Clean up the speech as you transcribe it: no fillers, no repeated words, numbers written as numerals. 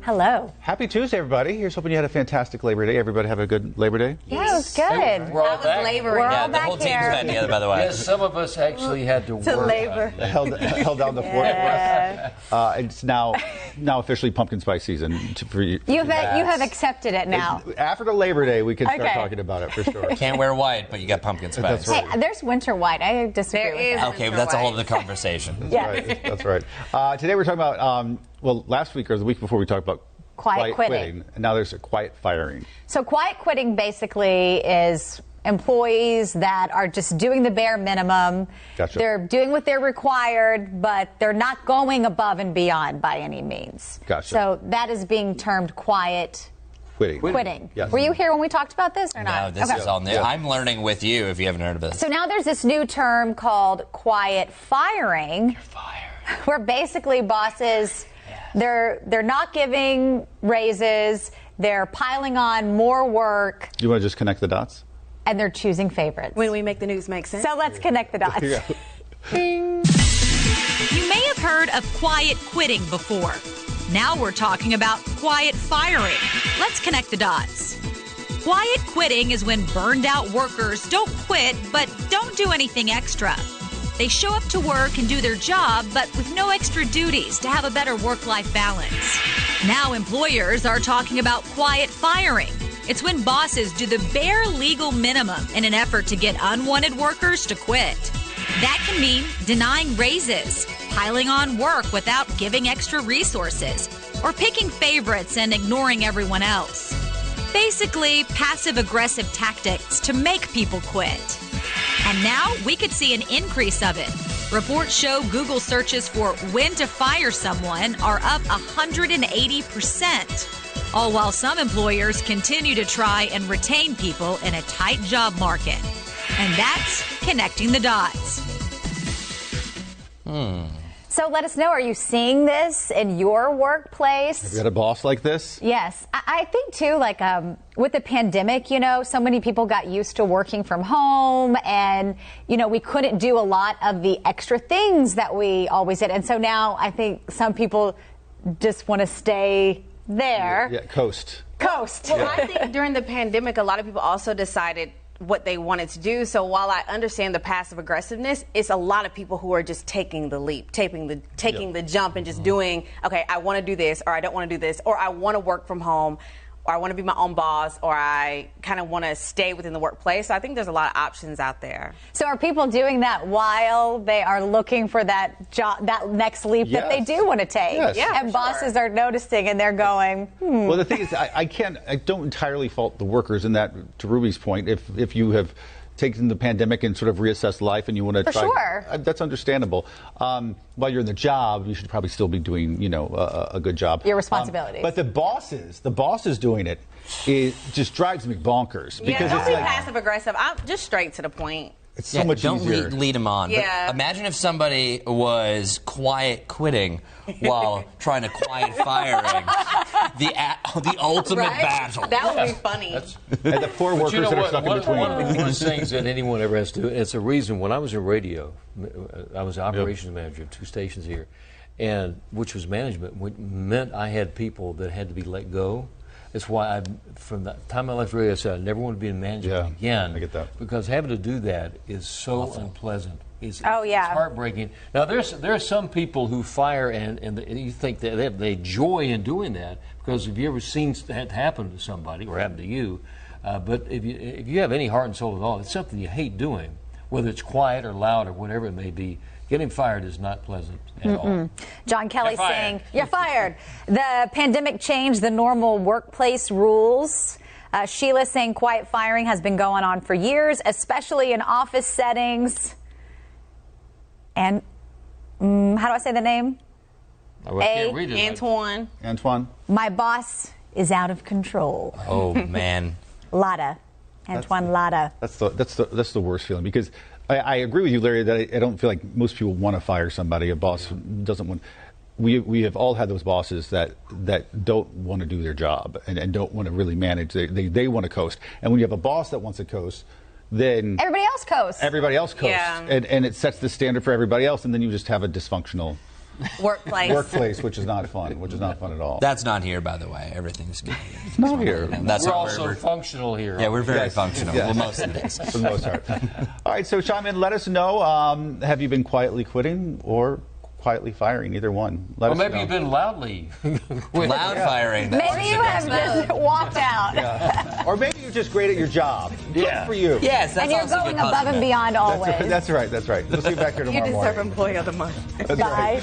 Hello. Happy Tuesday, everybody. Here's hoping you had a fantastic Labor Day. Everybody have a good Labor Day? Yeah, it was good. We're all back. We're all Yeah, the back whole team's here. back together, by the way. Yes, some of us actually had to work. labor. Held down the fort. It's now officially pumpkin spice season for you. You have accepted it now. After the Labor Day, we can start talking about it for sure. Can't wear white, but you got pumpkin spice. That's right. Hey, there's winter white. I disagree with that. Okay, but that's a whole other conversation. That's right. Today we're talking about, last week or the week before we talked about Quiet quitting. And now there's a quiet firing. So quiet quitting basically is employees that are just doing the bare minimum. Gotcha. They're doing what they're required, but they're not going above and beyond by any means. Gotcha. So that is being termed quiet quitting. Yes. Were you here when we talked about this or not? No, this is all new. Yeah. I'm learning with you if you haven't heard of this. So now there's this new term called quiet firing. You're fired. Where basically bosses, they're not giving raises, they're piling on more work. Do you want to just connect the dots? And they're choosing favorites. When we make the news make sense. So let's connect the dots. You may have heard of quiet quitting before. Now we're talking about quiet firing. Let's connect the dots. Quiet quitting is when burned out workers don't quit, but don't do anything extra. They show up to work and do their job, but with no extra duties to have a better work-life balance. Now employers are talking about quiet firing. It's when bosses do the bare legal minimum in an effort to get unwanted workers to quit. That can mean denying raises, piling on work without giving extra resources, or picking favorites and ignoring everyone else. Basically, passive-aggressive tactics to make people quit. And now we could see an increase of it. Reports show Google searches for when to fire someone are up 180%, all while some employers continue to try and retain people in a tight job market. And that's connecting the dots. So let us know, are you seeing this in your workplace? Have you got a boss like this? Yes. I think, too, like with the pandemic, so many people got used to working from home and, we couldn't do a lot of the extra things that we always did. And so now I think some people just want to stay there. Yeah, coast. Well, I think during the pandemic, a lot of people also decided what they wanted to do. So while I understand the passive aggressiveness, it's a lot of people who are just taking the leap, taking the jump and just doing, okay, I want to do this, or I don't want to do this, or I want to work from home, or I want to be my own boss, or I kind of want to stay within the workplace. So I think there's a lot of options out there. So are people doing that while they are looking for that job, that next leap that they do want to take? Yes. Yeah, and bosses are noticing and they're going, Well, the thing is, I don't entirely fault the workers in that, to Ruby's point. If you have taken the pandemic and sort of reassessed life and you want to try, sure. That's understandable. While you're in the job, you should probably still be doing, a good job. Your responsibilities. But the bosses doing it just drives me bonkers because Don't it's be like passive aggressive. I'm just straight to the point. it's so much don't easier. lead them on. Yeah. But imagine if somebody was quiet quitting while trying to quiet firing. The ultimate battle. That would be funny. And the poor workers that are stuck in between. One of the things that anyone ever has to do, it's a reason. When I was in radio, I was operations manager of 2 stations here, and which was management, which meant I had people that had to be let go. That's why from the time I left radio, I said I never want to be in management again. I get that. Because having to do that is so unpleasant. It's yeah. heartbreaking. Now, there are some people who fire and you think that they joy in doing that, because have you ever seen that happen to somebody or happen to you? But if you have any heart and soul at all, it's something you hate doing, whether it's quiet or loud or whatever it may be. Getting fired is not pleasant at all. John Kelly You're fired. saying, you're fired. The pandemic changed the normal workplace rules. Sheila saying quiet firing has been going on for years, especially in office settings. And how do I say the name? I can't read it. Antoine. My boss is out of control. Oh, man. Lotta. Antoine Lotta. That's the worst feeling, because I agree with you, Larry, that I don't feel like most people want to fire somebody. A boss doesn't want. We have all had those bosses that don't want to do their job and don't want to really manage. They want to coast. And when you have a boss that wants to coast, then everybody else coasts. Everybody else coasts. Yeah. And it sets the standard for everybody else, and then you just have a dysfunctional Workplace, which is not fun. Which is not fun at all. That's not here, by the way. Everything's good. It's not here. That's We're what also functional here. Yeah, we're very Yes. functional. Yes. Well, most of it is. For the most part. All right, so chime in. Let us know. Have you been quietly quitting or quietly firing? Either one. Let Or us maybe know. you've been loudly. Loud firing. Maybe you have just walked out. Or maybe you're just great at your job. Good for you. Yes, that's And you're also a going good above and compliment. beyond always. That's right. That's right. We'll see you back here You tomorrow deserve morning. Employee of the Month. That's Bye. right.